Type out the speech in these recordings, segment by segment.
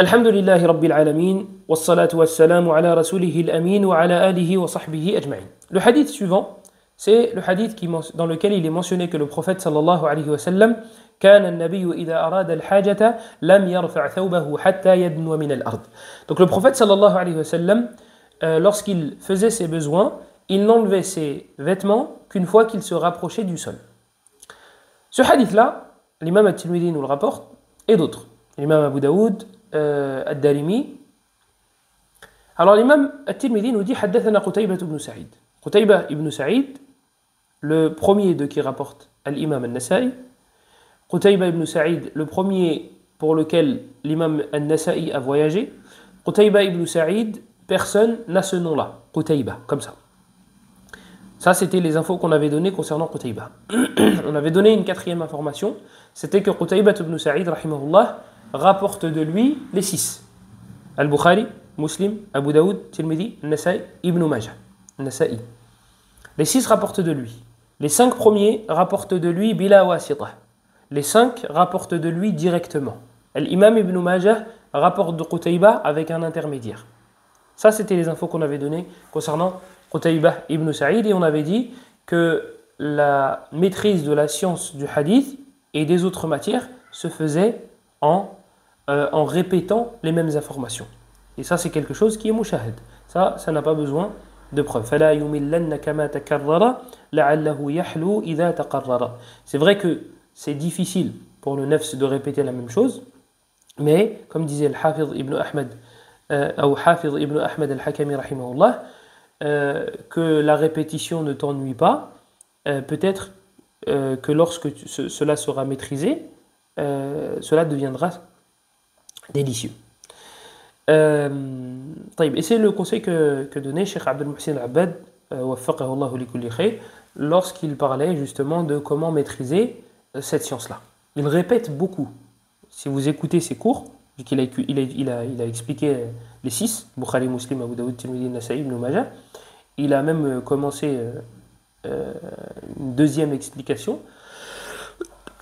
Alhamdulillahi Rabbil Alamin, wassalatu wassalamu ala rasulihi al-amin wa ala alihi wa sahbihi ajma'in. Le hadith suivant, c'est le hadith dans lequel il est mentionné que le prophète sallallahu alayhi wa sallam كان النبي إذا أراد الحاجة لم يرفع ثوبه حتى يدنو من الأرض. Donc le prophète sallallahu alayhi wa sallam, lorsqu'il faisait ses besoins, il n'enlevait ses vêtements qu'une fois qu'il se rapprochait du sol. Ce hadith-là, l'imam At-Tirmidhi nous le rapporte, et d'autres. L'imam Abu Daoud, Ad-Darimi. Alors l'imam At-Tirmidhi nous dit حدثنا قتيبة ibn Sa'id. Qutayba ibn Sa'id, le premier de qui rapporte l'imam An-Nasa'i. Qutayba ibn Sa'id, le premier pour lequel l'imam An-Nasa'i a voyagé. Qutayba ibn Sa'id, personne n'a ce nom-là. Qutayba, comme ça. Ça, c'était les infos qu'on avait données concernant Qutayba. On avait donné une quatrième information, c'était que Qutayba ibn Sa'id, rahimahullah, rapporte de lui les 6. Al-Bukhari, Muslim, Abu Daoud, Tirmidhi, Nasa'i, Ibn Majah. Nasa'i. Les 6 rapportent de lui. Les 5 premiers rapportent de lui bila wasita. Les 5 rapportent de lui directement. L'imam Ibn Majah rapporte de Qutayba avec un intermédiaire. Ça, c'était les infos qu'on avait données concernant Qutayba ibn Sa'id, et on avait dit que la maîtrise de la science du hadith et des autres matières se faisait en répétant les mêmes informations. Et ça, c'est quelque chose qui est mushahad. Ça n'a pas besoin de preuve. C'est vrai que c'est difficile pour le nafs de répéter la même chose, mais comme disait le Hafiz ibn Ahmad, ou Hafiz ibn Ahmad al-Hakami rahimahullah, que la répétition ne t'ennuie pas, peut-être que lorsque cela sera maîtrisé, cela deviendra délicieux. Et c'est le conseil que donnait Cheikh Abdel Muhsin al-Abbad lorsqu'il parlait justement de comment maîtriser cette science-là. Il répète beaucoup. Si vous écoutez ses cours, vu qu'il a expliqué les 6, Bukhari, Muslim, Abu Daoud, Tirmidhi, Nasa'i, Ibn Majah, il a même commencé une deuxième explication.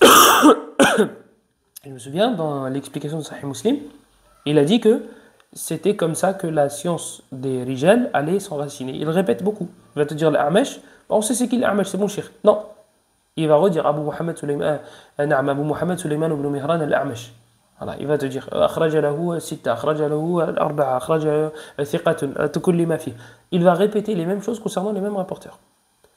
Je me souviens, dans l'explication de Sahih Muslim, il a dit que c'était comme ça que la science des rijal allait s'enraciner. Il répète beaucoup. Il va te dire l'A'mash, on sait c'est qui l'A'mash, c'est mon cheikh. Non. Il va redire Abu Muhammad Sulaiman ibn Mihran al-A'mash. Voilà, il va te dire il va répéter les mêmes choses concernant les mêmes rapporteurs.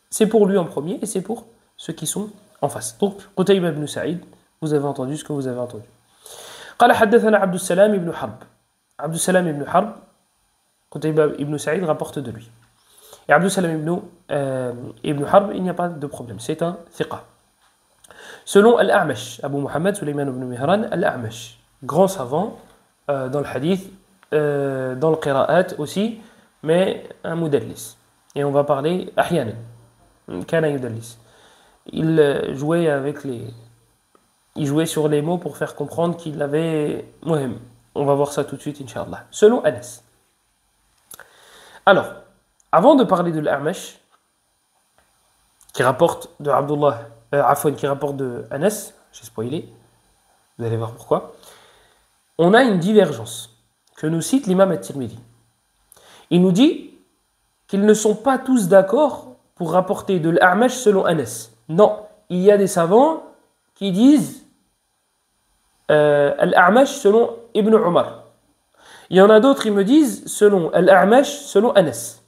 C'est pour lui en premier et c'est pour ceux qui sont en face. Donc, Qutayba ibn Sa'id, vous avez entendu ce que vous avez entendu. قال حدثنا عبد السلام ibn Harb. Abdus Salam ibn Harb, Qutayba ibn Sa'id rapporte de lui. Et Abdus Salam ibn Harb, il n'y a pas de problème, c'est un thiqa. Selon Al-A'mash, Abu Muhammad Sulaiman ibn Mihran Al-A'mash, grand savant dans le hadith, dans le qira'at aussi, mais un mudallis. Et on va parler ahyanan, kana yudallis. Il jouait sur les mots pour faire comprendre qu'il avait muhim. On va voir ça tout de suite, Inch'Allah. Selon Anas. Alors, avant de parler de l'A'mash, qui rapporte de Abdullah, qui rapporte de Anas, j'ai spoilé, vous allez voir pourquoi, on a une divergence que nous cite l'imam At-Tirmidhi. Il nous dit qu'ils ne sont pas tous d'accord pour rapporter de l'A'mash selon Anas. Non, il y a des savants qui disent Al-A'mash selon Ibn Umar. Il y en a d'autres qui me disent selon Al-A'mash selon Anas.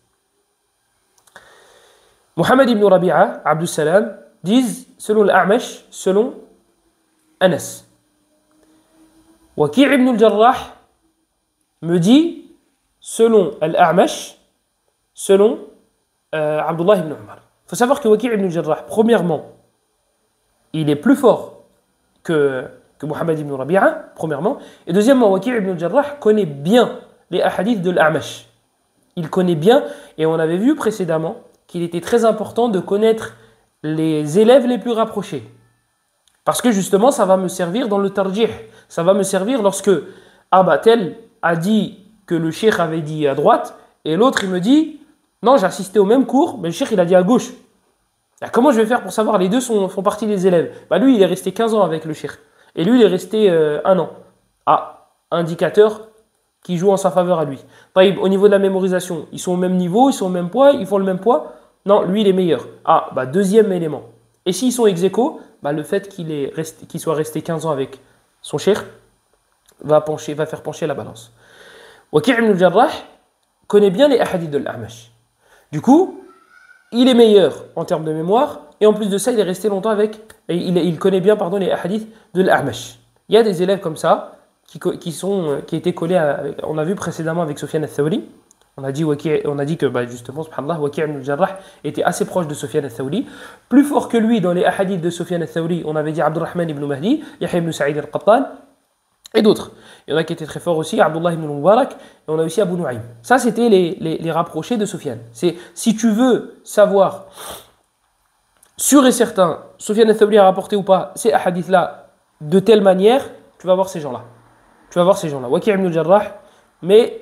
Muhammad ibn Rabi'a, Abdus Salam, disent selon Al-A'mash selon Anas. Waki' ibn al-Jarrah me dit selon Al-A'mash selon Abdullah ibn Umar. Il faut savoir que Waki' ibn al-Jarrah, premièrement, il est plus fort que Muhammad ibn Rabi'a, premièrement. Et deuxièmement, Waki' ibn al-Jarrah connaît bien les ahadiths de l'A'mash. Il connaît bien, et on avait vu précédemment qu'il était très important de connaître les élèves les plus rapprochés. Parce que justement, ça va me servir dans le tarjih. Ça va me servir lorsque tel a dit que le cheikh avait dit à droite, et l'autre il me dit, non, j'ai assisté au même cours, mais le cheikh il a dit à gauche. Comment je vais faire pour savoir? Les deux font partie des élèves. Lui, il est resté 15 ans avec le cheikh. Et lui, il est resté 1 an. indicateur qui joue en sa faveur à lui. Taïb, au niveau de la mémorisation, ils sont au même niveau, ils sont au même poids, ils font le même poids. Non, lui, il est meilleur. Ah, bah, deuxième élément. Et s'ils sont ex aequo, bah, le fait qu'il soit resté 15 ans avec son cheikh va faire pencher la balance. Waki' ibn al-Jarrah connaît bien les hadiths de l'A'mash. Du coup, il est meilleur en termes de mémoire, et en plus de ça, il est resté longtemps avec, et il connaît bien les hadiths de l'A'mash. Il y a des élèves comme ça, qui étaient collés on a vu précédemment avec Sufyan al-Thawri, on a dit que bah, justement, subhanallah, Waki' ibn al-Jarrah était assez proche de Sufyan al-Thawri. Plus fort que lui dans les hadiths de Sufyan al-Thawri, on avait dit Abdurrahman ibn Mahdi, Yahya ibn Sa'id al-Qattan, et d'autres. Il y en a qui étaient très forts aussi, Abdullah ibn Mubarak, et on a aussi Abu Nu'aym. Ça, c'était les rapprochés de Sufyan. Si tu veux savoir, sûr et certain, Sufyan al-Thawri a rapporté ou pas ces hadiths-là de telle manière, tu vas voir ces gens-là. Waki' ibn al-Jarrah, mais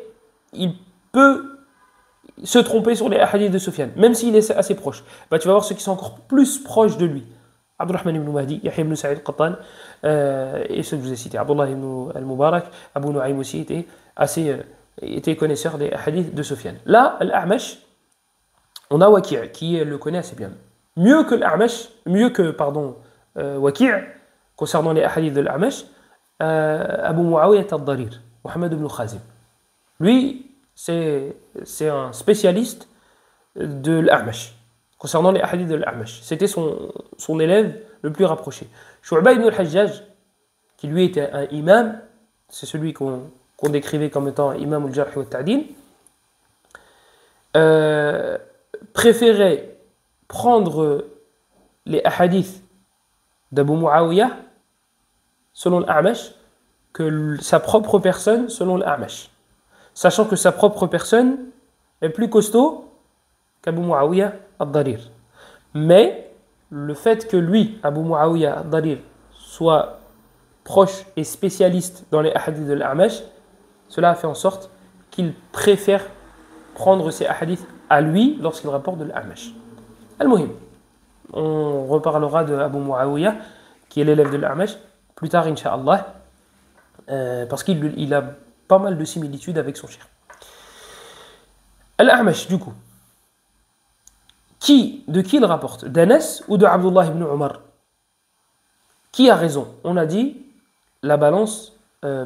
il peut se tromper sur les hadiths de Sufyan, même s'il est assez proche. Bah, tu vas voir ceux qui sont encore plus proches de lui. Abdurrahman ibn Mahdi, Yahya ibn Sa'id al-Qattan, et ceux que je vous ai cités, Abdullah ibn al-Mubarak, Abu Nu'aym aussi était connaisseur des hadiths de Sufyan. Là, l'A'mash, on a Waki' qui le connaît assez bien. Mieux que Waki' concernant les hadiths de l'A'mash, Abu Muawiyah al-Darir, Muhammad ibn Khazim. Lui, c'est un spécialiste de l'A'mash, concernant les hadiths de l'A'mash. C'était son élève le plus rapproché. Shu'ba ibn al-Hajjaj, qui lui était un imam, c'est celui qu'on décrivait comme étant imam al-Jarh wa al-Ta'dil, préférait prendre les hadiths d'Abu Muawiyah selon l'A'mash que sa propre personne selon l'A'mash, sachant que sa propre personne est plus costaud qu'Abu Muawiyah al-Darir. Mais le fait que lui, Abu Muawiyah al-Darir, soit proche et spécialiste dans les hadiths de l'A'mash, cela a fait en sorte qu'il préfère prendre ces hadiths à lui lorsqu'il rapporte de l'A'mash. Al-Muhim, on reparlera de Abu Muawiyah, qui est l'élève de l'A'mash, plus tard, Inch'Allah, parce qu'il a pas mal de similitudes avec son cheikh. Al-A'mash, du coup, de qui il rapporte? D'Anas ou de Abdullah ibn Umar? Qui a raison? On a dit, la balance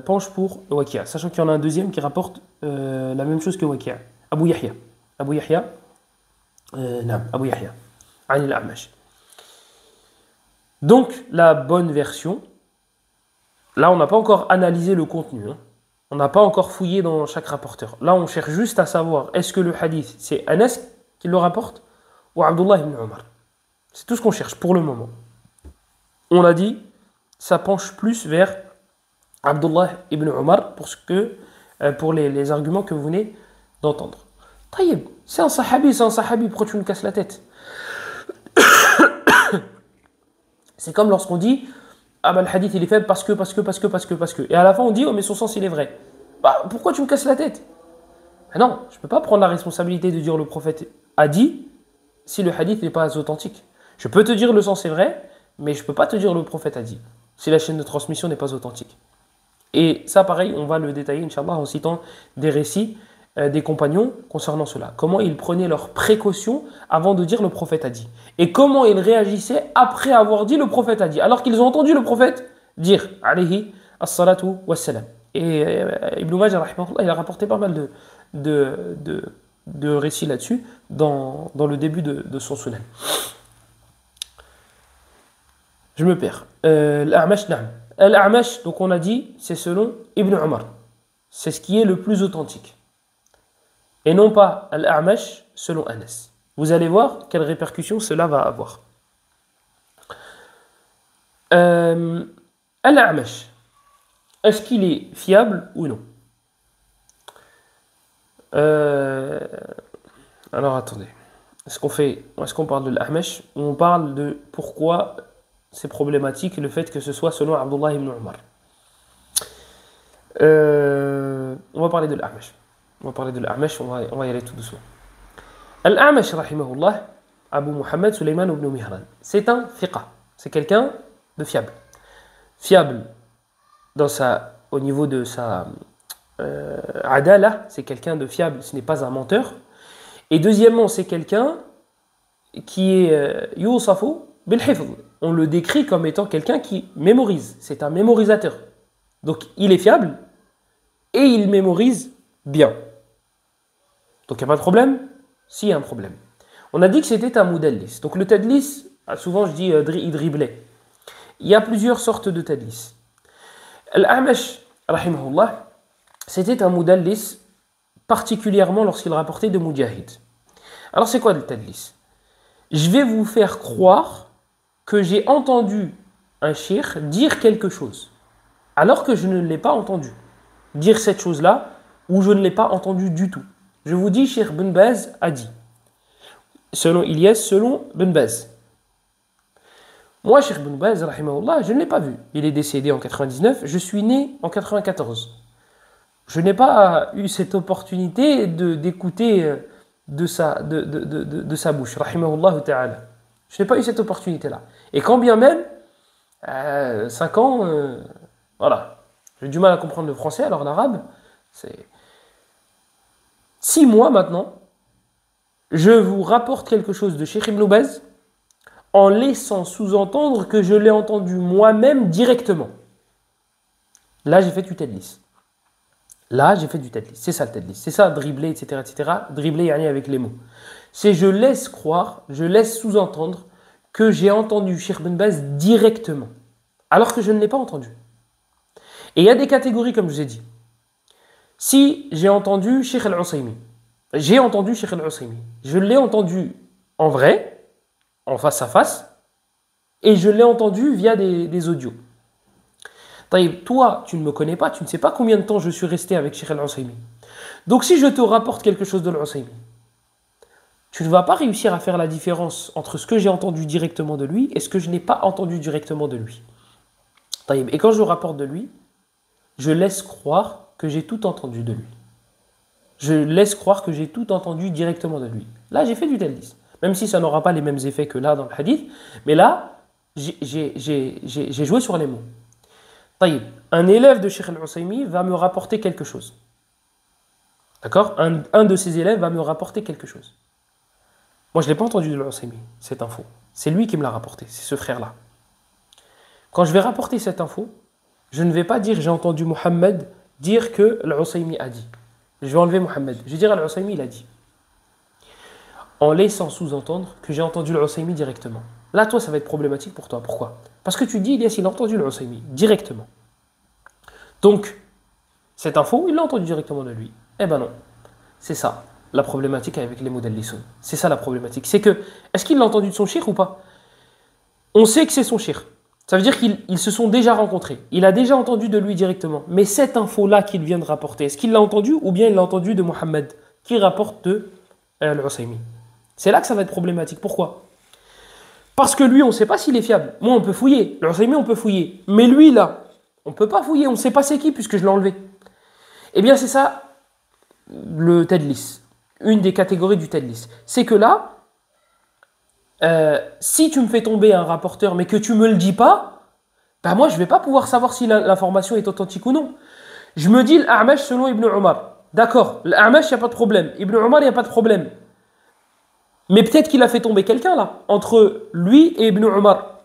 penche pour Waki', sachant qu'il y en a un deuxième qui rapporte la même chose que Waki', Abu Yahya, Abu Yahya, An al-A'mash. Donc, la bonne version, là, on n'a pas encore analysé le contenu, hein. On n'a pas encore fouillé dans chaque rapporteur. Là, on cherche juste à savoir, est-ce que le hadith, c'est Anas qui le rapporte ou Abdullah ibn Umar? C'est tout ce qu'on cherche pour le moment. On a dit, ça penche plus vers Abdullah ibn Umar pour les arguments que vous venez d'entendre. Taïb, c'est un sahabi, pourquoi tu me casses la tête? C'est comme lorsqu'on dit, ah ben le hadith il est faible parce que. Et à la fin on dit, oh mais son sens il est vrai. Bah pourquoi tu me casses la tête? Ah non, je ne peux pas prendre la responsabilité de dire le prophète a dit si le hadith n'est pas authentique. Je peux te dire le sens est vrai, mais je ne peux pas te dire le prophète a dit si la chaîne de transmission n'est pas authentique. Et ça pareil, on va le détailler Inch'Allah en citant des récits des compagnons concernant cela. Comment ils prenaient leurs précautions avant de dire le prophète a dit. Et comment ils réagissaient après avoir dit le prophète a dit. Alors qu'ils ont entendu le prophète dire alayhi as-salatu was-salam. Et Ibn Majah, il a rapporté pas mal de récits là-dessus dans le début de son sunan. Je me perds. L'A'mash, na'am. L'A'mash, donc on a dit, c'est selon Ibn Umar. C'est ce qui est le plus authentique. Et non pas Al-A'mash selon Anas. Vous allez voir quelles répercussions cela va avoir. Al-A'mash, est-ce qu'il est fiable ou non? Alors attendez. Est-ce qu'on parle de l'A'mash ou on parle de pourquoi c'est problématique le fait que ce soit selon Abdullah ibn Umar? On va parler de l'A'mash. On va y aller tout doucement. Al-A'mash, rahimahullah, Abu Muhammad Sulayman ibn Mihran, c'est un fiqa, c'est quelqu'un de fiable. Fiable dans sa au niveau de sa adala, c'est quelqu'un de fiable, ce n'est pas un menteur. Et deuxièmement, c'est quelqu'un qui est yusafu bil hifz. On le décrit comme étant quelqu'un qui mémorise, c'est un mémorisateur. Donc il est fiable et il mémorise bien. Donc il n'y a pas de problème? Si, il y a un problème. On a dit que c'était un mudallis. Donc le tadlis, souvent je dis il driblait. Il y a plusieurs sortes de tadlis. Al-A'mash, rahimahullah, c'était un mudallis, particulièrement lorsqu'il rapportait de Mujahid. Alors c'est quoi le tadlis? Je vais vous faire croire que j'ai entendu un cheikh dire quelque chose, alors que je ne l'ai pas entendu. Dire cette chose-là, ou je ne l'ai pas entendu du tout. Je vous dis, Cheikh Ben Baz a dit. Selon Ilyas, selon Ben Baz. Moi, Cheikh Ben Baz, rahimahullah, je ne l'ai pas vu. Il est décédé en 99, je suis né en 94. Je n'ai pas eu cette opportunité d'écouter de sa bouche, rahimahullah ta'ala. Je n'ai pas eu cette opportunité-là. Et quand bien même, 5 ans, voilà, j'ai du mal à comprendre le français, alors l'arabe, c'est 6 mois maintenant, je vous rapporte quelque chose de Cheikh Ibn Baz en laissant sous-entendre que je l'ai entendu moi-même directement. Là, j'ai fait du tadlis. Là, j'ai fait du tadlis. C'est ça le tadlis. C'est ça, dribbler, etc., etc. Dribbler, yani avec les mots. C'est je laisse croire, je laisse sous-entendre que j'ai entendu Cheikh Ben Baz directement, alors que je ne l'ai pas entendu. Et il y a des catégories, comme je vous ai dit. Si j'ai entendu Cheikh Al-Usaymi, je l'ai entendu en vrai, en face à face, et je l'ai entendu via des audios. Toi, tu ne me connais pas, tu ne sais pas combien de temps je suis resté avec Cheikh Al-Usaymi. Donc si je te rapporte quelque chose de Al-Usaymi, tu ne vas pas réussir à faire la différence entre ce que j'ai entendu directement de lui et ce que je n'ai pas entendu directement de lui. Et quand je rapporte de lui, je laisse croire que j'ai tout entendu de lui. Je laisse croire que j'ai tout entendu directement de lui. Là, j'ai fait du tadlis. Même si ça n'aura pas les mêmes effets que là dans le hadith. Mais là, j'ai joué sur les mots. Un élève de Cheikh Al-Usaymi va me rapporter quelque chose. D'accord? Un de ses élèves va me rapporter quelque chose. Moi, je ne l'ai pas entendu de Al-Usaymi, cette info. C'est lui qui me l'a rapporté, c'est ce frère-là. Quand je vais rapporter cette info, je ne vais pas dire j'ai entendu Mohammed dire que Al-Usaymi a dit. Je vais enlever Mohammed. Je vais dire Al-Usaymi, il a dit. En laissant sous-entendre que j'ai entendu Al-Usaymi directement. Là, toi, ça va être problématique pour toi. Pourquoi? Parce que tu dis, Ilyas, il a entendu Al-Usaymi directement. Donc, cette info, il l'a entendu directement de lui. Eh ben non. C'est ça, la problématique avec les mudallisun. C'est ça la problématique. C'est que, est-ce qu'il l'a entendu de son cheikh ou pas? On sait que c'est son cheikh. Ça veut dire qu'ils se sont déjà rencontrés. Il a déjà entendu de lui directement. Mais cette info-là qu'il vient de rapporter, est-ce qu'il l'a entendu ou bien il l'a entendu de Mohammed qui rapporte de Al-Usaymi? C'est là que ça va être problématique. Pourquoi? Parce que lui, on ne sait pas s'il est fiable. Moi, on peut fouiller. Al-Usaymi, on peut fouiller. Mais lui, là, on ne peut pas fouiller. On ne sait pas c'est qui puisque je l'ai enlevé. Eh bien, c'est ça le tadlis. Une des catégories du tadlis. C'est que là, si tu me fais tomber un rapporteur mais que tu me le dis pas, bah moi je vais pas pouvoir savoir si l'information est authentique ou non. Je me dis l'A'mash selon Ibn Umar. D'accord, l'A'mash il n'y a pas de problème. Ibn Umar il n'y a pas de problème. Mais peut-être qu'il a fait tomber quelqu'un là, entre lui et Ibn Umar.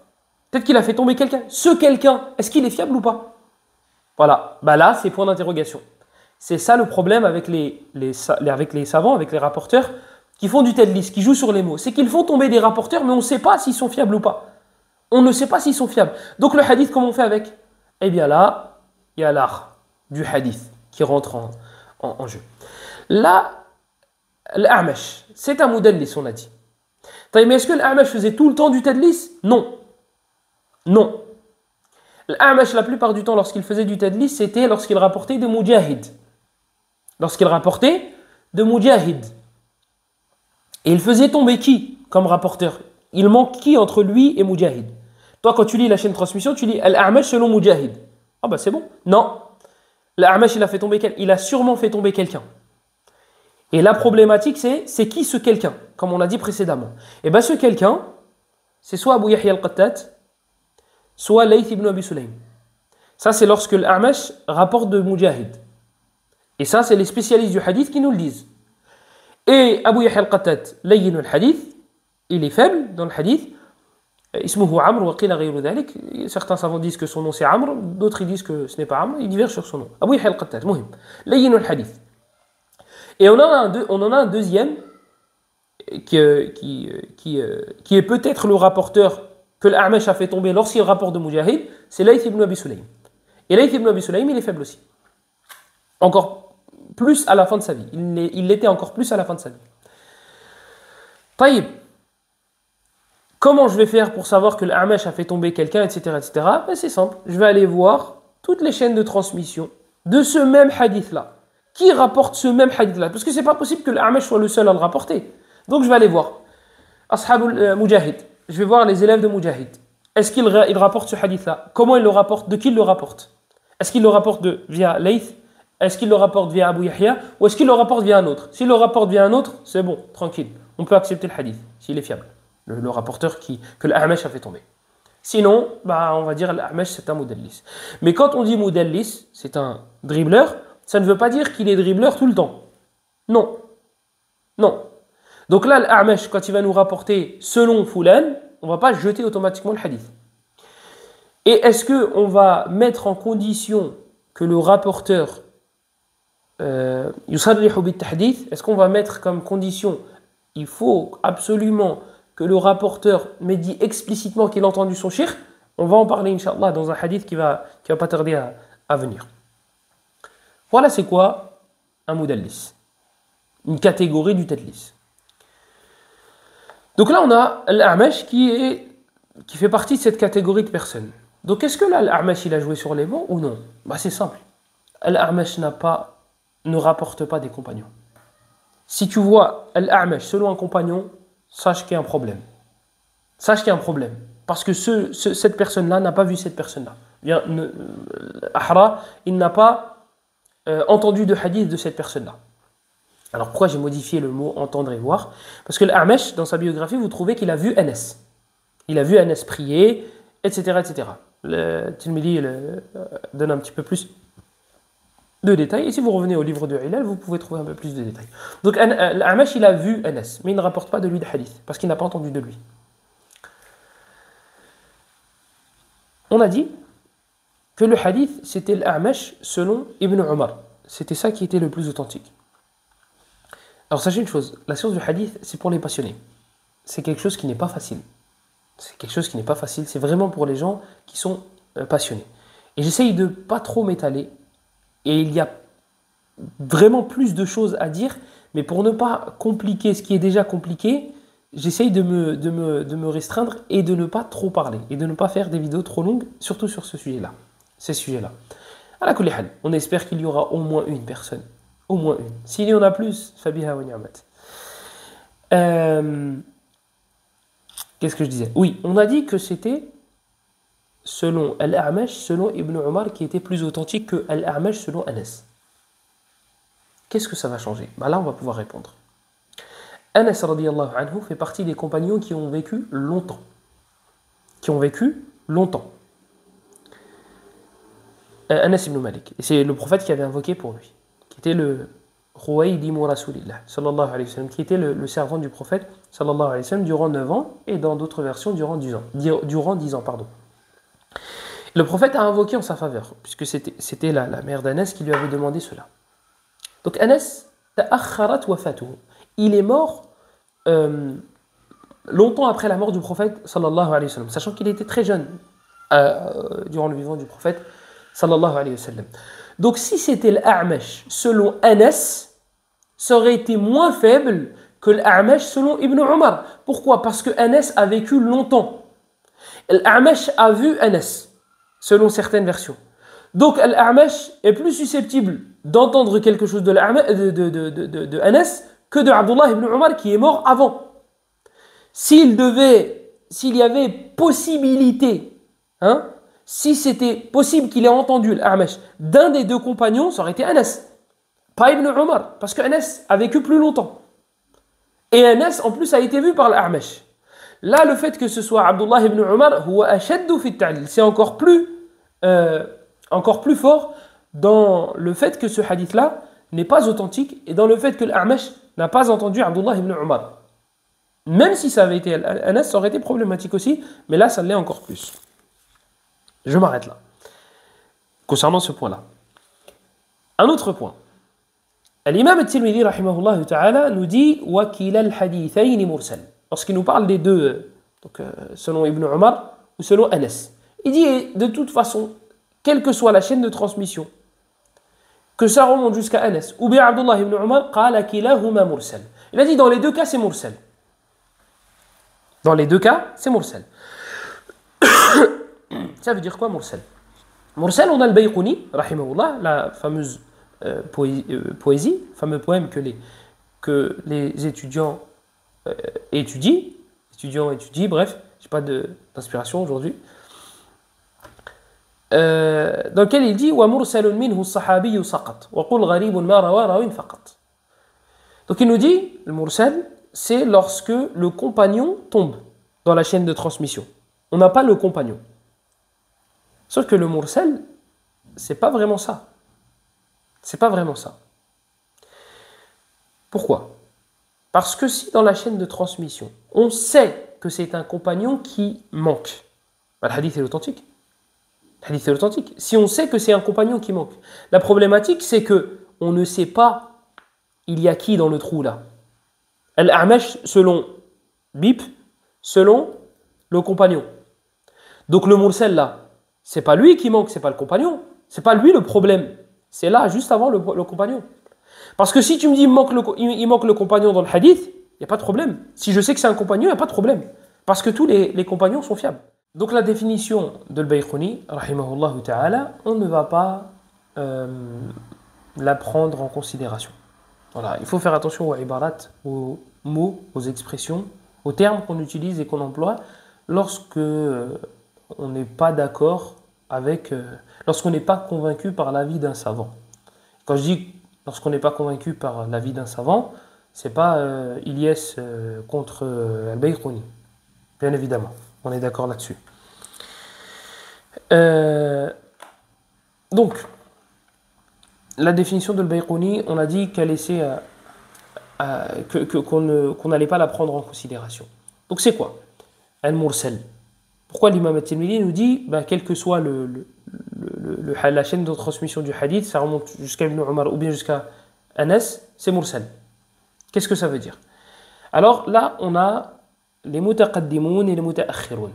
Peut-être qu'il a fait tomber quelqu'un. Ce quelqu'un, est-ce qu'il est fiable ou pas? Voilà, bah là c'est point d'interrogation. C'est ça le problème avec les savants, avec les rapporteurs qui font du tadlis, qui jouent sur les mots. C'est qu'ils font tomber des rapporteurs, mais on ne sait pas s'ils sont fiables ou pas. On ne sait pas s'ils sont fiables. Donc le hadith, comment on fait avec? Eh bien là, il y a l'art du hadith qui rentre en jeu. Là, l'A'mash, c'est un mudallis, on a dit. Mais est-ce que l'A'mash faisait tout le temps du tadlis? Non. Non. L'A'mash, la plupart du temps, lorsqu'il faisait du tadlis, c'était lorsqu'il rapportait de Mujahid. Lorsqu'il rapportait de Mujahid. Et il faisait tomber qui comme rapporteur? Il manque qui entre lui et Mujahid? Toi, quand tu lis la chaîne de transmission, tu lis Al-A'mash selon Mujahid. Ah bah c'est bon. Non. L'A'mash, il a fait tomber il a sûrement fait tomber quelqu'un. Et la problématique, c'est qui ce quelqu'un? Comme on l'a dit précédemment. Et bien ce quelqu'un, c'est soit Abu Yahya al-Qattat, soit Layth ibn Abi Sulaym. Ça, c'est lorsque l'A'mash rapporte de Mujahid. Et ça, c'est les spécialistes du hadith qui nous le disent. Et Abu Yahya al-Qattat, layyin al-hadith, il est faible dans le hadith. Ismuhu Amr wa qila ghayru dhalik. Certains savants disent que son nom c'est Amr, d'autres ils disent que ce n'est pas Amr, ils divergent sur son nom. Abu Yahya al-Qattat, muhim. Layyin al-hadith. Et on en a un deuxième qui est peut-être le rapporteur que l'A'mash a fait tomber lorsqu'il rapporte de Mujahid, c'est Layth ibn Abi Sulaym. Et Layth ibn Abi Sulaym, il est faible aussi. Encore plus à la fin de sa vie. Il l'était encore plus à la fin de sa vie. Taïb. Comment je vais faire pour savoir que l'A'mash a fait tomber quelqu'un, etc. etc. Ben c'est simple. Je vais aller voir toutes les chaînes de transmission de ce même hadith-là. Qui rapporte ce même hadith-là? Parce que c'est pas possible que l'A'mash soit le seul à le rapporter. Donc je vais aller voir. Ashab Mujahid. Je vais voir les élèves de Mujahid. Est-ce qu'il rapporte ce hadith-là? Comment il le rapporte? De qui il le rapporte? Est-ce qu'il le rapporte via Layth? Est-ce qu'il le rapporte via Abu Yahya? Ou est-ce qu'il le rapporte via un autre? S'il le rapporte via un autre, c'est bon, tranquille. On peut accepter le hadith, s'il est fiable. Le rapporteur que l'A'mash a fait tomber. Sinon, on va dire l'A'mash c'est un mudallis. Mais quand on dit mudallis, c'est un dribbleur, ça ne veut pas dire qu'il est dribbleur tout le temps. Non. Non. Donc là, l'A'mash, quand il va nous rapporter selon Fulan, on ne va pas jeter automatiquement le hadith. Et est-ce qu'on va mettre en condition que le rapporteur yusarrihu bit-tahdith, est-ce qu'on va mettre comme condition, il faut absolument que le rapporteur m'ait dit explicitement qu'il a entendu son cheikh? On va en parler, Inch'Allah, dans un hadith qui va pas tarder à venir. Voilà, c'est quoi un mudallis? Une catégorie du tadlis. Donc là, on a l'A'mash qui fait partie de cette catégorie de personnes. Donc est-ce que là, l'A'mash, il a joué sur les mots ou non? C'est simple. L'A'mash ne rapporte pas des compagnons. Si tu vois l'A'mash selon un compagnon, sache qu'il y a un problème. Sache qu'il y a un problème. Parce que cette personne-là n'a pas vu cette personne-là. Ahra, il n'a pas entendu de hadith de cette personne-là. Alors pourquoi j'ai modifié le mot entendre et voir? Parce que l'A'mash, dans sa biographie, vous trouvez qu'il a vu Anas. Il a vu Anas prier, etc. etc. Le Tirmidhi donne un petit peu plus de détails. Et si vous revenez au livre de Hilal, vous pouvez trouver un peu plus de détails. Donc l'A'mash, il a vu Anas, mais il ne rapporte pas de lui de hadith, parce qu'il n'a pas entendu de lui. On a dit que le hadith, c'était l'A'mash selon Ibn Umar. C'était ça qui était le plus authentique. Alors sachez une chose, la science du hadith, c'est pour les passionnés. C'est quelque chose qui n'est pas facile. C'est quelque chose qui n'est pas facile, c'est vraiment pour les gens qui sont passionnés. Et j'essaye de ne pas trop m'étaler. Et il y a vraiment plus de choses à dire, mais pour ne pas compliquer ce qui est déjà compliqué, j'essaye de me restreindre et de ne pas trop parler. Et de ne pas faire des vidéos trop longues, surtout sur ce sujet-là. Ces sujets-là. Ala kulli hal, on espère qu'il y aura au moins une personne. Au moins une. S'il y en a plus, fabiha wa ni'mat. Qu'est-ce que je disais? Oui, on a dit que c'était selon Al-A'mash, selon Ibn Umar, qui était plus authentique que Al-A'mash selon Anas. Qu'est-ce que ça va changer? Là, on va pouvoir répondre. Anas radiyallahu anhu fait partie des compagnons qui ont vécu longtemps. Anas ibn Malik. Et c'est le prophète qui avait invoqué pour lui, qui était le Khuwaydimu Rasulillah, sallallahu alayhi wa sallam, qui était le servant du prophète, sallallahu alayhi wa sallam, durant 9 ans, et dans d'autres versions, durant 10 ans. Le prophète a invoqué en sa faveur, puisque c'était la mère d'Anas qui lui avait demandé cela. Donc Anas, ta'akharat wafatuhu. Il est mort longtemps après la mort du prophète, sallallahu alayhi wa sallam, sachant qu'il était très jeune durant le vivant du prophète, sallallahu alayhi wa sallam. Donc si c'était l'A'mash selon Anas, ça aurait été moins faible que l'A'mash selon Ibn Umar. Pourquoi? Parce que Anas a vécu longtemps. L'A'mash a vu Anas, selon certaines versions. Donc l'A'mash est plus susceptible d'entendre quelque chose de Anas que de Abdullah ibn Umar qui est mort avant. S'il y avait possibilité, si c'était possible qu'il ait entendu l'A'mash d'un des deux compagnons, ça aurait été Anas, pas Ibn Umar, parce que Anas a vécu plus longtemps. Et Anas, en plus, a été vu par l'A'mash. Là, le fait que ce soit Abdullah ibn Umar, c'est encore plus encore plus fort dans le fait que ce hadith-là n'est pas authentique et dans le fait que l'A'mash n'a pas entendu Abdullah ibn Umar. Même si ça avait été Anas, ça aurait été problématique aussi, mais là, ça l'est encore plus. Je m'arrête là. Concernant ce point-là. Un autre point. L'imam al-Tirmidhi, rahimahullah ta'ala, nous dit « Wa kilal hadithayn mursal » lorsqu'il nous parle des deux, donc, selon Ibn Umar ou selon Anas. Il dit de toute façon, quelle que soit la chaîne de transmission, que ça remonte jusqu'à Anas, ou bien Abdullah ibn Umar, qala kilahuma mursal. Il a dit dans les deux cas, c'est mursal. Dans les deux cas, c'est mursal. Ça veut dire quoi, mursal? Mursal, on a le Bayquni, rahimahullah, la fameuse poésie, le fameux poème que les étudiants étudient, bref, j'ai pas d'inspiration aujourd'hui, dans lequel il dit wa mursalun minhu as-sahabiyyu saqat wa qul gharibun ma rawa rawin faqat. Donc il nous dit le mursal, c'est lorsque le compagnon tombe dans la chaîne de transmission. On n'a pas le compagnon. Sauf que le mursal, c'est pas vraiment ça. C'est pas vraiment ça. Pourquoi? Parce que si dans la chaîne de transmission, on sait que c'est un compagnon qui manque, le hadith est authentique. Le hadith est authentique. Si on sait que c'est un compagnon qui manque, la problématique c'est que on ne sait pas il y a qui dans le trou là. Al-A'mash selon Bip, selon le compagnon. Donc le mursal là, c'est pas lui qui manque, c'est pas le compagnon. C'est pas lui le problème. C'est là, juste avant le compagnon. Parce que si tu me dis il manque le compagnon dans le hadith, il n'y a pas de problème. Si je sais que c'est un compagnon, il n'y a pas de problème. Parce que tous les compagnons sont fiables. Donc la définition de l'Bayquni, rahimahullah ta'ala, on ne va pas la prendre en considération. Voilà, il faut faire attention aux ibarat, aux mots, aux expressions, aux termes qu'on utilise et qu'on emploie lorsque on n'est pas d'accord avec, lorsqu'on n'est pas convaincu par l'avis d'un savant. Quand je dis lorsqu'on n'est pas convaincu par l'avis d'un savant, c'est pas Ilyes contre Al-Bayquni, bien évidemment, on est d'accord là-dessus. Donc, la définition de Al-Bayquni, on a dit qu'elle laissait qu'on n'allait pas la prendre en considération. Donc c'est quoi? Al-Mursal. Pourquoi l'imam al-Tirmidhi nous dit, quelle que soit la chaîne de transmission du hadith, ça remonte jusqu'à Ibn Umar ou bien jusqu'à Anas, c'est Mursal. Qu'est-ce que ça veut dire? Alors là, on a les mutaqaddimoun et les mutaakhirun.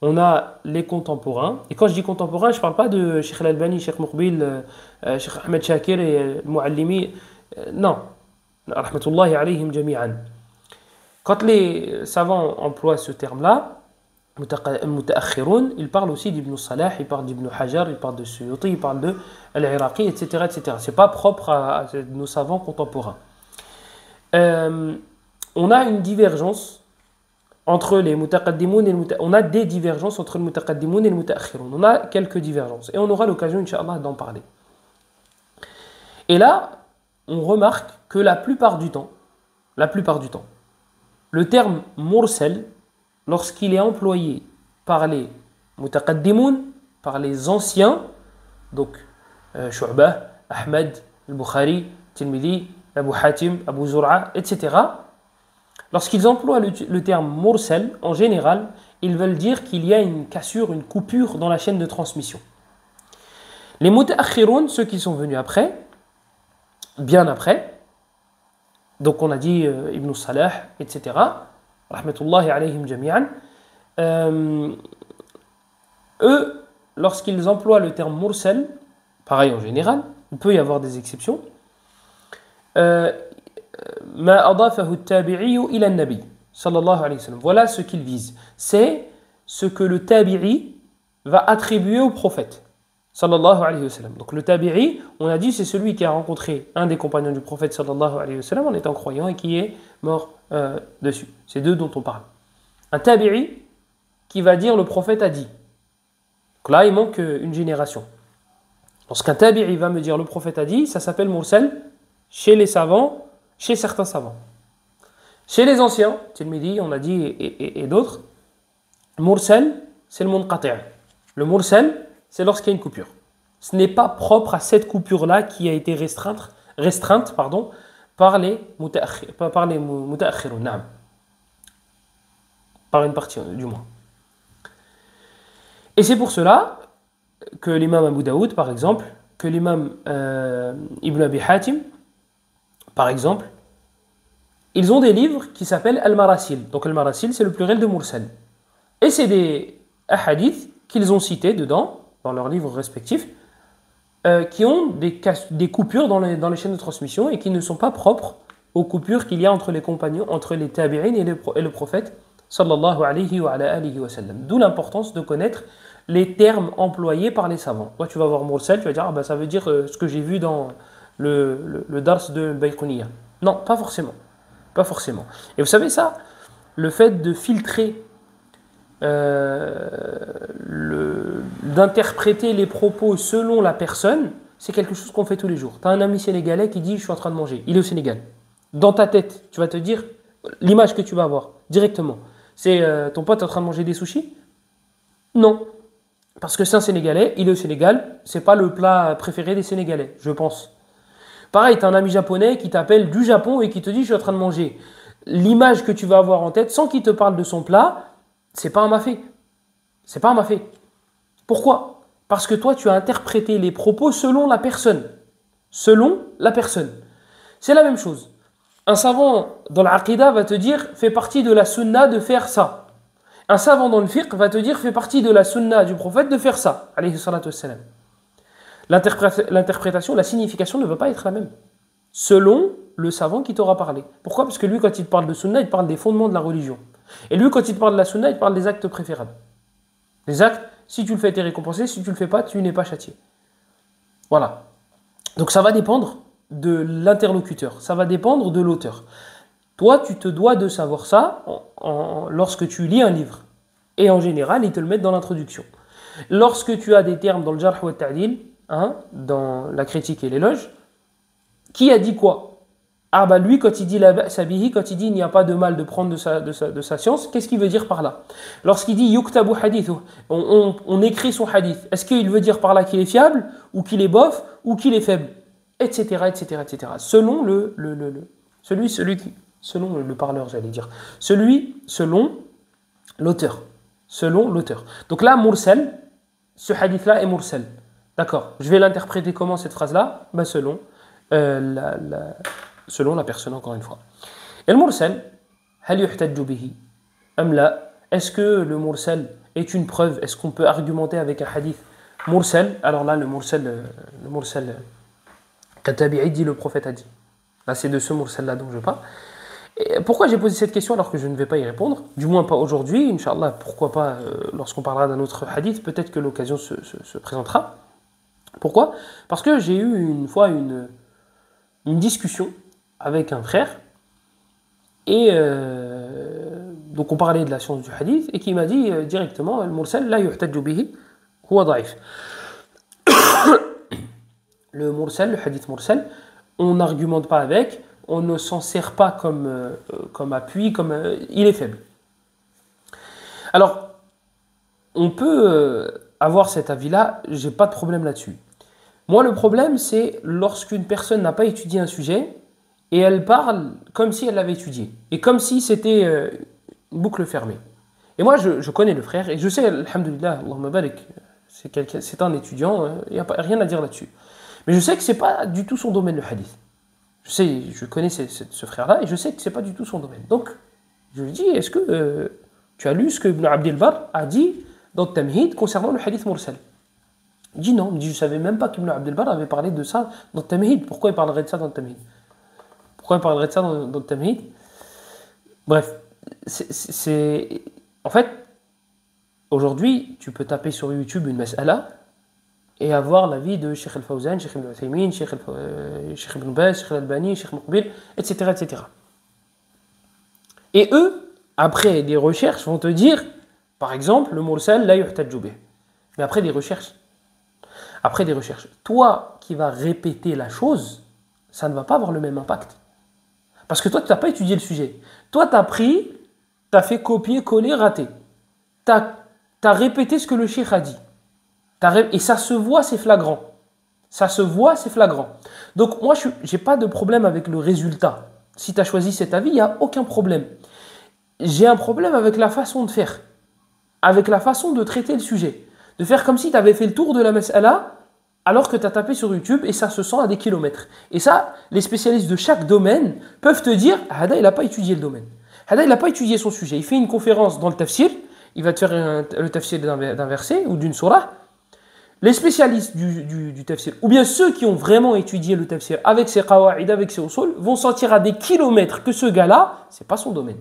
On a les contemporains. Et quand je dis contemporains, je ne parle pas de Cheikh Al-Albani, Cheikh Muqbil, Cheikh Ahmed Shakir et Muallimi. Non. Rahmatullahi alayhim jami'an. Quand les savants emploient ce terme-là, mutaakhirun, ils parlent aussi d'Ibn Salah, ils parlent d'Ibn Hajar, ils parlent de Suyuti, ils parlent de Al-Iraqi, etc., etc. Ce n'est pas propre à nos savants contemporains. On a une divergence entre les mutaqaddimoun et on a des divergences entre le mutaqaddimoun et le mutaakhirun. On a quelques divergences et on aura l'occasion, Inch'Allah, d'en parler. Et là, on remarque que la plupart du temps, le terme mursal, lorsqu'il est employé par les mutaqaddimoun, par les anciens, donc Shu'bah, Ahmed, Al-Bukhari, Tirmidhi, Abu Hatim, Abu Zur'a, etc., lorsqu'ils emploient le terme mursal, en général, ils veulent dire qu'il y a une cassure, une coupure dans la chaîne de transmission. Les mutaakhirun, ceux qui sont venus après, bien après, donc on a dit Ibn Salah, etc., rahmatullahi alayhim jami'an, eux, lorsqu'ils emploient le terme mursal, pareil en général, il peut y avoir des exceptions, ma adafahu at-tabi'i ila an-nabi sallallahu alayhi wa sallam. Voilà ce qu'ils visent. C'est ce que le tabi'i va attribuer au prophète sallallahu alayhi wa sallam. Donc le tabi'i, on a dit, c'est celui qui a rencontré un des compagnons du prophète sallallahu alayhi wa sallam en étant croyant et qui est mort dessus. C'est d'eux dont on parle. Un tabi'i qui va dire le prophète a dit. Donc là, il manque une génération. Lorsqu'un tabi'i va me dire le prophète a dit, ça s'appelle mursal chez les savants, chez certains savants. Chez les anciens, Tirmidhi, on a dit, et d'autres, mursal, c'est le munqati'. Le mursal, c'est lorsqu'il y a une coupure. Ce n'est pas propre à cette coupure-là qui a été restreinte par les muta'akhirun, na'am. Par une partie du moins. Et c'est pour cela que l'imam Abu Daoud, par exemple, que l'imam Ibn Abi Hatim, par exemple, ils ont des livres qui s'appellent Al-Marasil. Donc Al-Marasil, c'est le pluriel de Mursal. Et c'est des hadiths qu'ils ont cités dedans, dans leurs livres respectifs, qui ont des coupures dans les chaînes de transmission et qui ne sont pas propres aux coupures qu'il y a entre les compagnons, entre les tabi'in et le prophète, sallallahu alayhi wa alihi wa sallam. D'où l'importance de connaître les termes employés par les savants. Toi, tu vas voir Mursal, tu vas dire, ah, bah, ça veut dire ce que j'ai vu dans le dars de Bayquniya. Non, pas forcément. Pas forcément. Et vous savez ça, le fait de filtrer, d'interpréter les propos selon la personne, c'est quelque chose qu'on fait tous les jours. Tu as un ami sénégalais qui dit, je suis en train de manger. Il est au Sénégal. Dans ta tête, tu vas te dire, l'image que tu vas avoir, directement, c'est ton pote est en train de manger des sushis? Non. Parce que c'est un Sénégalais, il est au Sénégal, c'est pas le plat préféré des Sénégalais, je pense. Pareil, tu as un ami japonais qui t'appelle du Japon et qui te dit, je suis en train de manger. L'image que tu vas avoir en tête, sans qu'il te parle de son plat, c'est pas un mafé. C'est pas un mafé. Pourquoi? Parce que toi, tu as interprété les propos selon la personne. Selon la personne. C'est la même chose. Un savant dans l'aqida va te dire, fait partie de la sunna de faire ça. Un savant dans le fiqh va te dire, fait partie de la sunna du prophète de faire ça. Alayhi salatu wassalam. L'interprétation, la signification ne va pas être la même. Selon le savant qui t'aura parlé. Pourquoi? Parce que lui, quand il te parle de sunna, il te parle des fondements de la religion. Et lui, quand il te parle de la sunna, il te parle des actes préférables. Les actes, si tu le fais, tu es récompensé. Si tu ne le fais pas, tu n'es pas châtié. Voilà. Donc ça va dépendre de l'interlocuteur. Ça va dépendre de l'auteur. Toi, tu te dois de savoir ça lorsque tu lis un livre. Et en général, ils te le mettent dans l'introduction. Lorsque tu as des termes dans le jarh wa ta'dil, dans la critique et l'éloge, qui a dit quoi? Ah bah lui, quand il dit la ba'sa bihi, quand il dit il n'y a pas de mal de prendre de sa science, qu'est-ce qu'il veut dire par là? Lorsqu'il dit yuktabu hadithu, on écrit son hadith, est-ce qu'il veut dire par là qu'il est fiable, ou qu'il est bof, ou qu'il est faible, etc., etc., etc. Selon selon le parleur, j'allais dire. Selon l'auteur. Selon l'auteur. Donc là, mursal, ce hadith-là est mursal. D'accord. Je vais l'interpréter comment cette phrase-là? Ben selon la personne, encore une fois. Et le mursal, hal yuhtajju bihi am la? Est-ce que le mursal est une preuve? Est-ce qu'on peut argumenter avec un hadith mursal? Alors là, le mursal qu'At-Tabi'i dit, le prophète a dit. Là, c'est de ce mursal-là dont je parle. Et pourquoi j'ai posé cette question alors que je ne vais pas y répondre? Du moins pas aujourd'hui, Inch'Allah, pourquoi pas lorsqu'on parlera d'un autre hadith, peut-être que l'occasion se présentera. Pourquoi? Parce que j'ai eu une fois une discussion avec un frère, et donc on parlait de la science du hadith, et qui m'a dit directement, le mursal la yuhtajju bihi huwa da'if. Le mursal, le hadith mursal, on n'argumente pas avec, on ne s'en sert pas comme appui, il est faible. Alors, on peut avoir cet avis-là, j'ai pas de problème là-dessus. Moi, le problème, c'est lorsqu'une personne n'a pas étudié un sujet et elle parle comme si elle l'avait étudié. Et comme si c'était une boucle fermée. Et moi, je connais le frère et je sais, alhamdoulilah, Allahumma barik, c'est un étudiant, il n'y a rien à dire là-dessus. Mais je sais que ce n'est pas du tout son domaine, le hadith. Je connais ce frère-là et je sais que ce n'est pas du tout son domaine. Donc, je lui dis, est-ce que tu as lu ce que Ibn Abd al-Barr a dit dans le Tamhid concernant le hadith mursal? Il dit non, il me dit, je ne savais même pas qu'Ibn Abd al-Barr avait parlé de ça dans le Tamhid. Pourquoi il parlerait de ça dans le Tamhid? Pourquoi il parlerait de ça dans le Tamhid? Bref, en fait, aujourd'hui, tu peux taper sur YouTube une mas'ala et avoir l'avis de Cheikh Al-Fawzan, Cheikh Ibn Uthaymin, Cheikh Ibn Baz, Cheikh Al-Albani, Cheikh Muqbil, etc., etc. Et eux, après des recherches, vont te dire, par exemple, le mursal la yuhtajju bih. Mais après des recherches, toi qui vas répéter la chose, ça ne va pas avoir le même impact. Parce que toi, tu n'as pas étudié le sujet. Toi, tu as pris, tu as fait copier, coller, rater. Tu as répété ce que le cheikh a dit. Et ça se voit, c'est flagrant. Ça se voit, c'est flagrant. Donc moi, je n'ai pas de problème avec le résultat. Si tu as choisi cet avis, il n'y a aucun problème. J'ai un problème avec la façon de faire, avec la façon de traiter le sujet. De faire comme si tu avais fait le tour de la mas'ala, alors que tu as tapé sur YouTube et ça se sent à des kilomètres. Et ça, les spécialistes de chaque domaine peuvent te dire, Hada, il n'a pas étudié le domaine. Hada, il n'a pas étudié son sujet. Il fait une conférence dans le tafsir, il va te faire le tafsir d'un verset ou d'une surah. Les spécialistes du tafsir, ou bien ceux qui ont vraiment étudié le tafsir avec ses qawa'id, avec ses usul, vont sentir à des kilomètres que ce gars-là, c'est pas son domaine.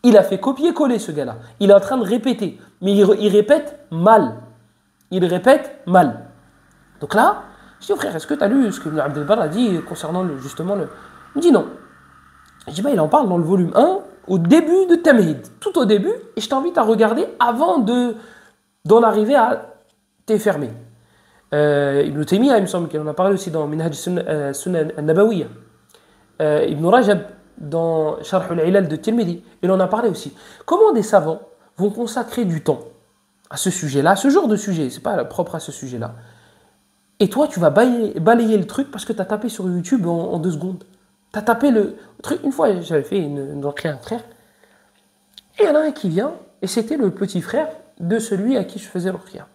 Il a fait copier-coller ce gars-là. Il est en train de répéter, mais il répète mal. Il répète mal. Donc là, je dis au frère, est-ce que tu as lu ce que Ibn Abd al-Barr a dit concernant justement le... Il me dit non. Je dis, il en parle dans le volume 1, au début de Tamhid, tout au début, et je t'invite à regarder avant d'en arriver à t'effermer. Ibn Taymiyyah, il me semble qu'il en a parlé aussi dans Minhaj Sunan al-Nabawiyya. Ibn Rajab, dans Sharh al-Ilal de Tirmidhi, il en a parlé aussi. Comment des savants vont consacrer du temps à ce sujet-là, à ce genre de sujet, c'est pas propre à ce sujet-là. Et toi, tu vas balayer le truc parce que tu as tapé sur YouTube en 2 secondes. Tu as tapé le truc. Une fois, j'avais fait une rentrée à un frère. Et il y en a un qui vient, et c'était le petit frère de celui à qui je faisais l'ruqya.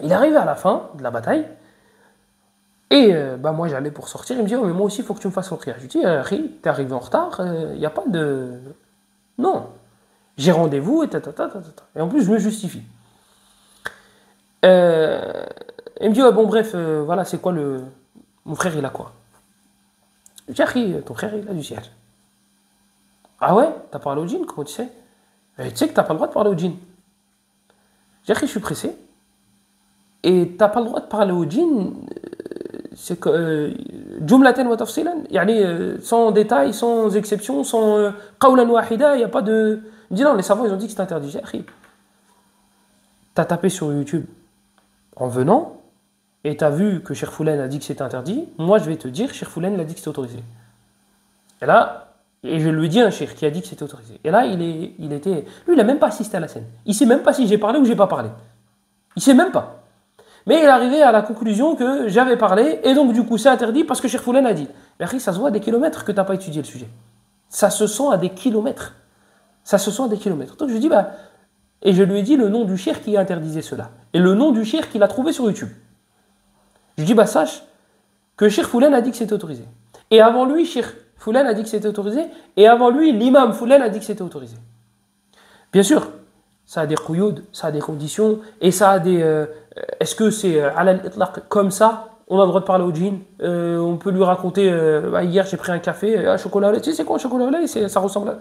Il est arrivé à la fin de la bataille, et moi j'allais pour sortir, il me dit, oh, mais moi aussi il faut que tu me fasses l'ruqya. Je lui dis, Ri, t'es arrivé en retard, il n'y a pas de... Non, j'ai rendez-vous, et Et en plus, je me justifie. Il me dit, ouais, bon bref, voilà, c'est quoi le... Mon frère, il a quoi? Je dis, Ri, ton frère, il a du siège. Ah ouais? T'as parlé au djinn? Comment tu sais? Tu sais que t'as pas le droit de parler au djinn. Je dis, je suis pressé. Et t'as pas le droit de parler au djinn, c'est que jumlatan wa tafsilan, sans détail, sans exception, sans qawlan wahida, il n'y a pas de... Il me dit non, les savants ils ont dit que c'est interdit. J'ai dit, t'as tapé sur YouTube en venant, et t'as vu que Cheikh Foulen a dit que c'était interdit, moi je vais te dire, Cheikh Foulen a dit que c'était autorisé. Et là, et je lui ai dit un cheikh qui a dit que c'était autorisé. Et là, lui il n'a même pas assisté à la scène. Il sait même pas si j'ai parlé ou j'ai pas parlé. Il sait même pas. Mais il est arrivé à la conclusion que j'avais parlé, et donc du coup c'est interdit parce que Cheikh Foulen a dit. Mais après, ça se voit à des kilomètres que tu n'as pas étudié le sujet. Ça se sent à des kilomètres. Ça se sent à des kilomètres. Donc je lui dis, et je lui ai dit le nom du cheikh qui interdisait cela. Et le nom du cheikh qu'il a trouvé sur YouTube. Je lui dis, sache que Cheikh Foulen a dit que c'était autorisé. Et avant lui, Cheikh Foulen a dit que c'était autorisé, et avant lui, l'imam Foulen a dit que c'était autorisé. Bien sûr, ça a des qouyoud, ça a des conditions, et ça a des... est-ce que c'est ala al-itlaq comme ça? On a le droit de parler au djinn, on peut lui raconter, hier j'ai pris un café, un chocolat au lait, tu sais c'est quoi un chocolat au lait? Ça ressemble à...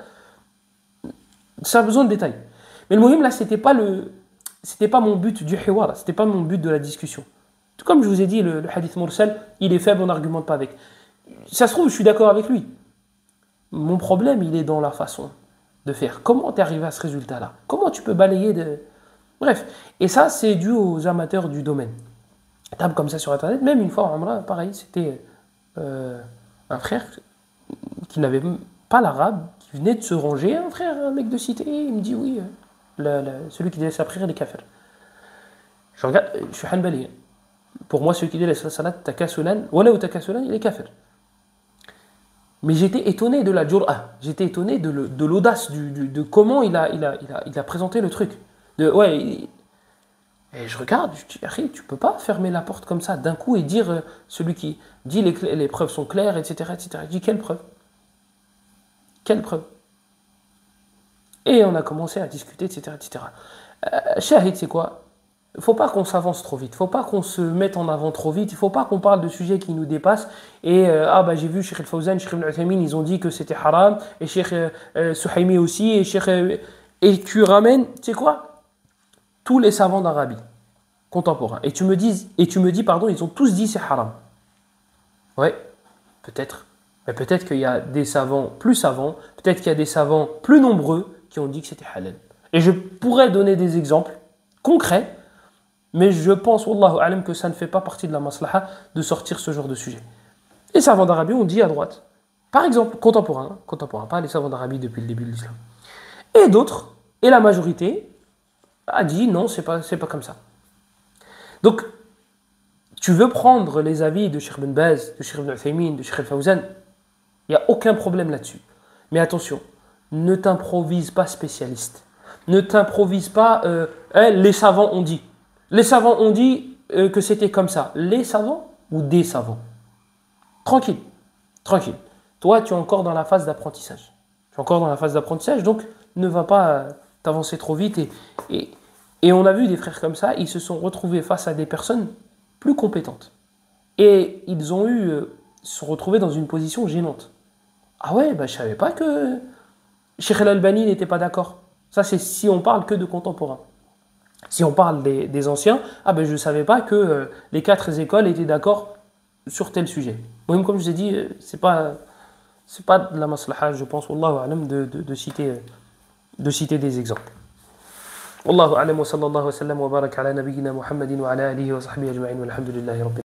Ça a besoin de détails. Mais le muhim là, c'était pas mon but du hiwar, c'était pas mon but de la discussion. Tout comme je vous ai dit, le hadith mursal, il est faible, on n'argumente pas avec. Ça se trouve, je suis d'accord avec lui. Mon problème, il est dans la façon de faire. Comment tu es arrivé à ce résultat-là? Comment tu peux balayer de... Bref. Et ça, c'est dû aux amateurs du domaine. Tape comme ça sur Internet. Même une fois, en Umrah, pareil, c'était un frère qui n'avait pas l'arabe, qui venait de se ranger. Un frère, un mec de cité, il me dit, oui, celui qui délaisse sa prière, il est kafir. Je regarde, je suis hanbali. Pour moi, celui qui délaisse la salat, takasulan, wala ou takasulan, il est kafir. Mais j'étais étonné de la jur'a, j'étais étonné de l'audace, de comment il a présenté le truc. Et je regarde, je dis, tu peux pas fermer la porte comme ça d'un coup et dire, celui qui dit les preuves sont claires, etc., etc. Je dis, quelle preuve? Quelle preuve? Et on a commencé à discuter, etc., etc. Shahid, c'est quoi? Il ne faut pas qu'on s'avance trop vite, il ne faut pas qu'on se mette en avant trop vite, il ne faut pas qu'on parle de sujets qui nous dépassent. Et j'ai vu Cheikh El-Fawzan, Cheikh Ibn Uthaymin, ils ont dit que c'était haram, et Cheikh Suhaimi aussi, et tu ramènes, tu sais quoi? Tous les savants d'Arabie contemporains. Et tu me dis, ils ont tous dit c'est haram. Ouais, peut-être. Mais peut-être qu'il y a des savants plus savants, peut-être qu'il y a des savants plus nombreux qui ont dit que c'était halal. Et je pourrais donner des exemples concrets. Mais je pense, wallahu alam, que ça ne fait pas partie de la maslaha de sortir ce genre de sujet. Les savants d'Arabie ont dit à droite, par exemple, contemporains, pas les savants d'Arabie depuis le début de l'islam. Et d'autres, et la majorité, a dit non, c'est pas comme ça. Donc, Tu veux prendre les avis de Cheikh Ben Baz, de Cheikh Ibn Uthaymin, de Cheikh Al-Fawzan, il n'y a aucun problème là-dessus. Mais attention, ne t'improvise pas spécialiste. Ne t'improvise pas, les savants ont dit. Les savants ont dit que c'était comme ça. Les savants ou des savants? Tranquille, tranquille. Toi, tu es encore dans la phase d'apprentissage. Tu es encore dans la phase d'apprentissage, donc ne va pas t'avancer trop vite. Et on a vu des frères comme ça, ils se sont retrouvés face à des personnes plus compétentes. Et ils ont se sont retrouvés dans une position gênante. Ah ouais, bah, je savais pas que Cheikh Al-Albani n'était pas d'accord. Ça, c'est si on parle que de contemporains. Si on parle des anciens, ah ben je ne savais pas que les 4 écoles étaient d'accord sur tel sujet. Moi, comme je vous ai dit, c'est pas de la maslaha, je pense, wallahu a'lam, de citer des exemples. Wallahu a'lam wa sallallahu wa sallam wa barak ala nabiyyina Muhammadin wa ala alihi wa sahbihi ajma'in walhamdulillahi rabbil